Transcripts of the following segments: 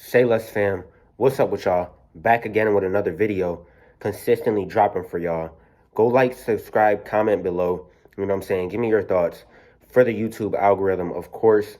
Say Less fam, what's up with y'all? Back again with another video, consistently dropping for y'all. Go like, subscribe, comment below. You know what I'm saying? Give me your thoughts for the YouTube algorithm, of course.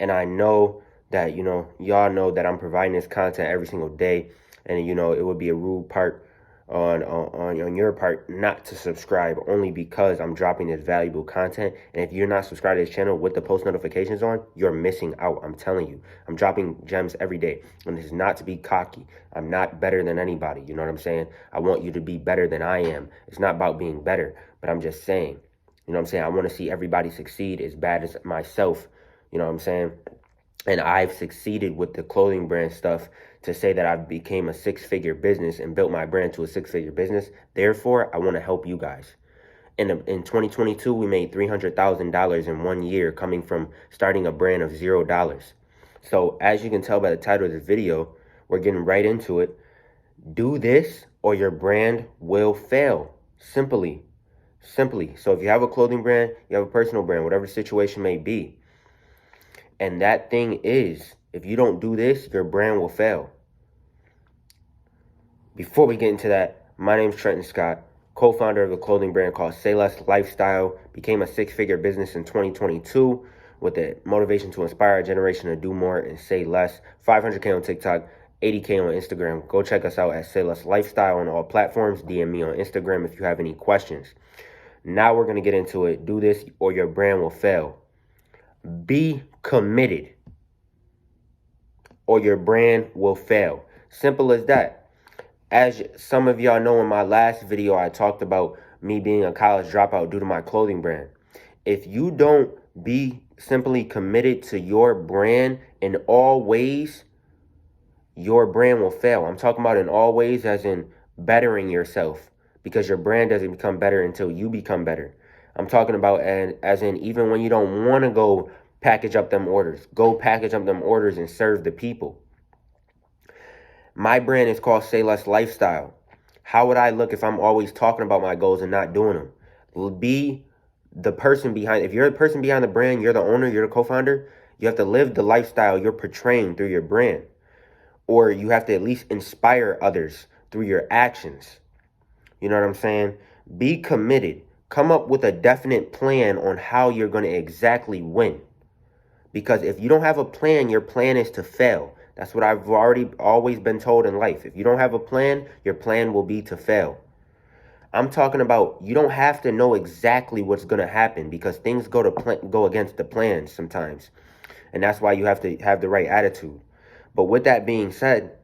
And I know that, y'all know that I'm providing this content every single day. And, it would be a rude part on your part not to subscribe, only because I'm dropping this valuable content. And if you're not subscribed to this channel with the post notifications on, you're missing out. I'm telling you, I'm dropping gems every day, and this is not to be cocky. I'm not better than anybody. You know what I'm saying? I want you to be better than I am. It's not about being better, but I'm just saying, you know what I'm saying? I want to see everybody succeed as bad as myself. You know what I'm saying? And I've succeeded with the clothing brand stuff to say that I became a six-figure business and built my brand to a six-figure business. Therefore, I want to help you guys. In 2022, we made $300,000 in 1 year coming from starting a brand of $0. So as you can tell by the title of this video, we're getting right into it. Do this or your brand will fail. Simply. So if you have a clothing brand, you have a personal brand, whatever the situation may be. And that thing is, if you don't do this, your brand will fail. Before we get into that, my name's Trenton Scott, co-founder of a clothing brand called Say Less Lifestyle. Became a six-figure business in 2022 with the motivation to inspire a generation to do more and say less. 500K on TikTok, 80K on Instagram. Go check us out at Say Less Lifestyle on all platforms. DM me on Instagram if you have any questions. Now we're going to get into it. Do this or your brand will fail. Be committed or your brand will fail. Simple as that. As some of y'all know, in my last video, I talked about me being a college dropout due to my clothing brand. If you don't be simply committed to your brand in all ways, your brand will fail. I'm talking about in all ways as in bettering yourself, because your brand doesn't become better until you become better. I'm talking about as in even when you don't want to go package up them orders, go package up them orders and serve the people. My brand is called Say Less Lifestyle. How would I look if I'm always talking about my goals and not doing them? Be the person behind. If you're the person behind the brand, you're the owner, you're the co-founder, you have to live the lifestyle you're portraying through your brand. Or you have to at least inspire others through your actions. You know what I'm saying? Be committed. Come up with a definite plan on how you're going to exactly win. Because if you don't have a plan, your plan is to fail. That's what I've always been told in life. If you don't have a plan, your plan will be to fail. I'm talking about you don't have to know exactly what's going to happen, because things go against the plan sometimes. And that's why you have to have the right attitude. But with that being said,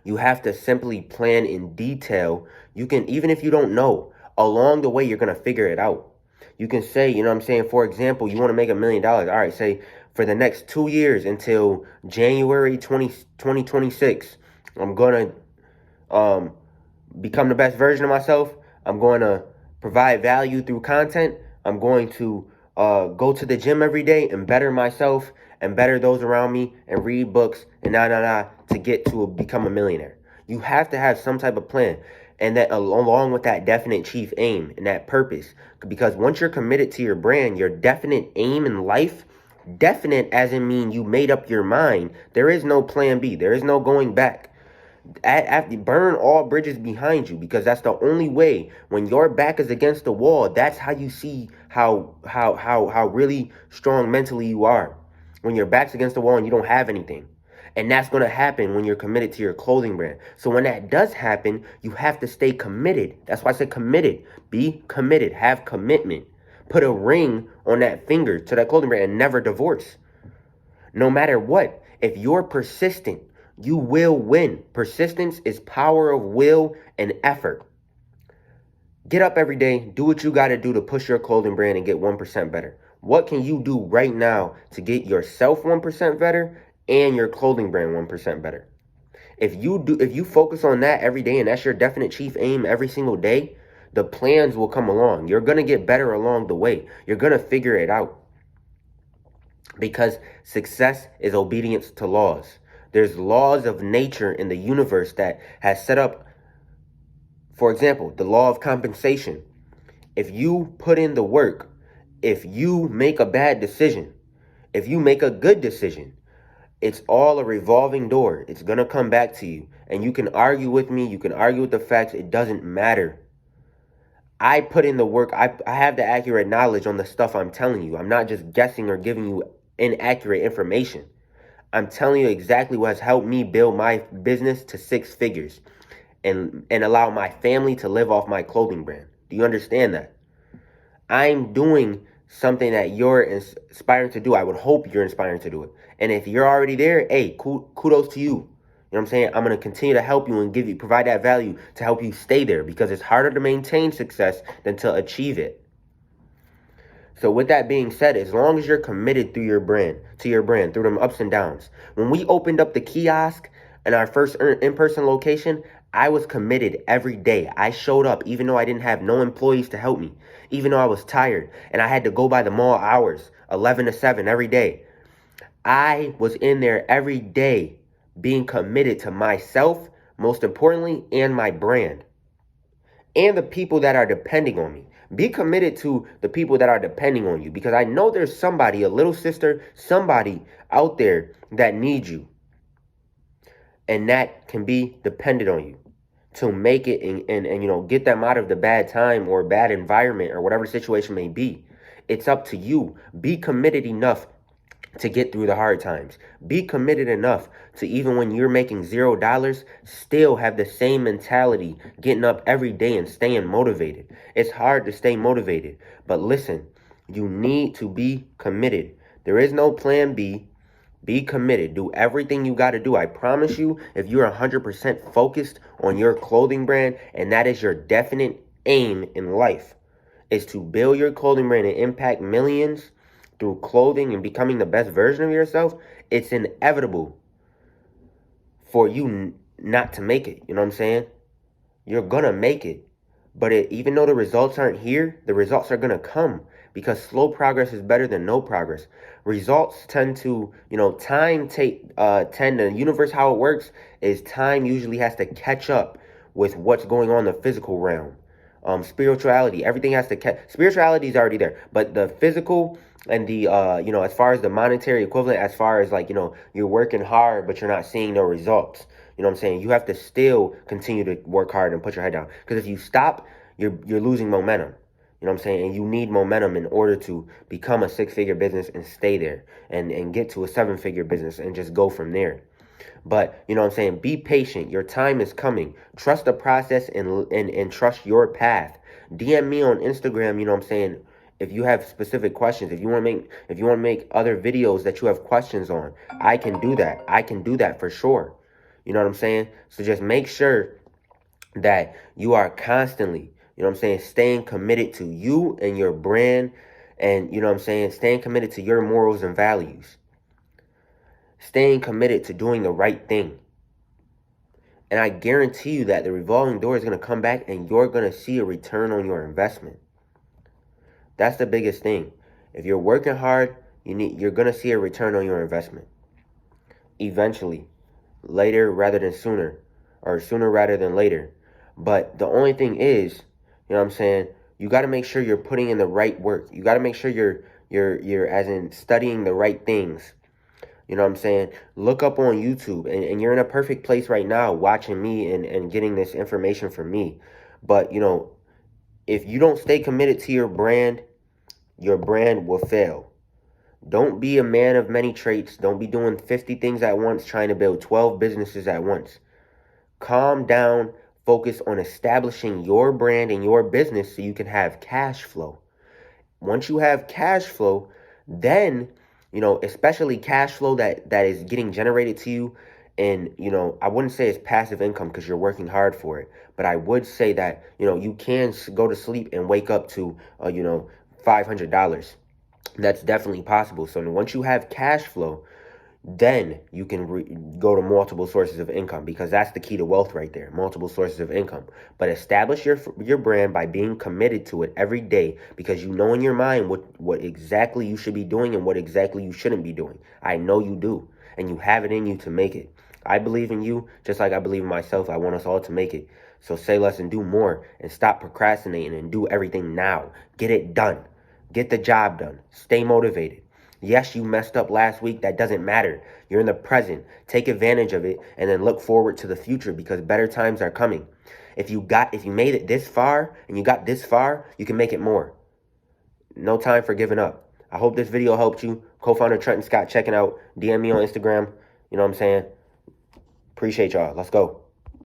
you have to simply plan in detail. You can, even if you don't know, along the way, you're going to figure it out. You can say, you know what I'm saying? For example, you want to make $1 million. All right, say for the next 2 years until January 2026, I'm going to become the best version of myself. I'm going to provide value through content. I'm going to go to the gym every day and better myself and better those around me and read books and to get to become a millionaire. You have to have some type of plan, and that along with that definite chief aim and that purpose. Because once you're committed to your brand, your definite aim in life, definite as in mean you made up your mind, there is no plan B. There is no going back. Burn all bridges behind you, because that's the only way. When your back is against the wall, that's how you see how really strong mentally you are. When your back's against the wall and you don't have anything. And that's going to happen when you're committed to your clothing brand. So when that does happen, you have to stay committed. That's why I said committed. Be committed. Have commitment. Put a ring on that finger to that clothing brand and never divorce. No matter what, if you're persistent, you will win. Persistence is power of will and effort. Get up every day. Do what you got to do to push your clothing brand and get 1% better. What can you do right now to get yourself 1% better and your clothing brand 1% better? If you focus on that every day, and that's your definite chief aim every single day, the plans will come along. You're going to get better along the way. You're going to figure it out. Because success is obedience to laws. There's laws of nature in the universe that has set up, for example, the law of compensation. If you put in the work, if you make a bad decision, if you make a good decision, It's all a revolving door. It's going to come back to you. And you can argue with me. You can argue with the facts. It doesn't matter. I put in the work. I have the accurate knowledge on the stuff I'm telling you. I'm not just guessing or giving you inaccurate information. I'm telling you exactly what has helped me build my business to 6 figures and allow my family to live off my clothing brand. Do you understand that? I'm doing something that you're inspiring to do. I would hope you're inspiring to do it. And if you're already there, hey, kudos to you. You know what I'm saying? I'm going to continue to help you and provide that value to help you stay there, because it's harder to maintain success than to achieve it. So with that being said, as long as you're committed through your brand, through them ups and downs. When we opened up the kiosk in our first in-person location, I was committed every day. I showed up even though I didn't have no employees to help me, even though I was tired and I had to go by the mall hours, 11 to 7 every day. I was in there every day being committed to myself, most importantly, and my brand, and the people that are depending on me. Be committed to the people that are depending on you, because I know there's somebody, a little sister, somebody out there that needs you, and that can be dependent on you to make it and get them out of the bad time or bad environment or whatever the situation may be. It's up to you. Be committed enough to get through the hard times. Be committed enough to, even when you're making $0, still have the same mentality, getting up every day and staying motivated. It's hard to stay motivated, but listen, you need to be committed. There is no plan B. Be committed. Do everything you got to do. I promise you, if you're 100% focused on your clothing brand, and that is your definite aim in life, is to build your clothing brand and impact millions through clothing and becoming the best version of yourself, it's inevitable for you not to make it. You know what I'm saying? You're going to make it. But even though the results aren't here, the results are going to come, because slow progress is better than no progress. Results tend to, the universe, how it works is time usually has to catch up with what's going on in the physical realm. Spirituality, everything has to spirituality is already there, but the physical and the, as far as the monetary equivalent, as far as you're working hard, but you're not seeing no results. You know what I'm saying? You have to still continue to work hard and put your head down, because if you stop, you're losing momentum. You know what I'm saying? And you need momentum in order to become a 6-figure business and stay there, and get to a 7-figure business and just go from there. But, you know what I'm saying? Be patient. Your time is coming. Trust the process and trust your path. DM me on Instagram, you know what I'm saying, if you have specific questions. If you want to make other videos that you have questions on, I can do that. I can do that for sure. You know what I'm saying? So just make sure that you are constantly, staying committed to you and your brand, and, staying committed to your morals and values. Staying committed to doing the right thing. And I guarantee you that the revolving door is going to come back and you're going to see a return on your investment. That's the biggest thing. If you're working hard, you're going to see a return on your investment. Eventually. Later rather than sooner. Or sooner rather than later. But the only thing is, you got to make sure you're putting in the right work. You got to make sure you're as in studying the right things. You know what I'm saying? Look up on YouTube, and you're in a perfect place right now watching me and getting this information from me. But, if you don't stay committed to your brand will fail. Don't be a man of many traits. Don't be doing 50 things at once, trying to build 12 businesses at once. Calm down. Focus on establishing your brand and your business so you can have cash flow. Once you have cash flow, then, especially cash flow that is getting generated to you. And, I wouldn't say it's passive income because you're working hard for it. But I would say that, you can go to sleep and wake up to, $500. That's definitely possible. So once you have cash flow, then you can go to multiple sources of income, because that's the key to wealth right there. Multiple sources of income. But establish your brand by being committed to it every day, because you know in your mind what exactly you should be doing and what exactly you shouldn't be doing. I know you do, and you have it in you to make it. I believe in you just like I believe in myself. I want us all to make it. So say less and do more, and stop procrastinating and do everything now. Get it done. Get the job done. Stay motivated. Yes, you messed up last week. That doesn't matter. You're in the present. Take advantage of it and then look forward to the future because better times are coming. If you made it this far and you got this far, you can make it more. No time for giving up. I hope this video helped you. Co-founder Trenton Scott checking out. DM me on Instagram. You know what I'm saying? Appreciate y'all. Let's go.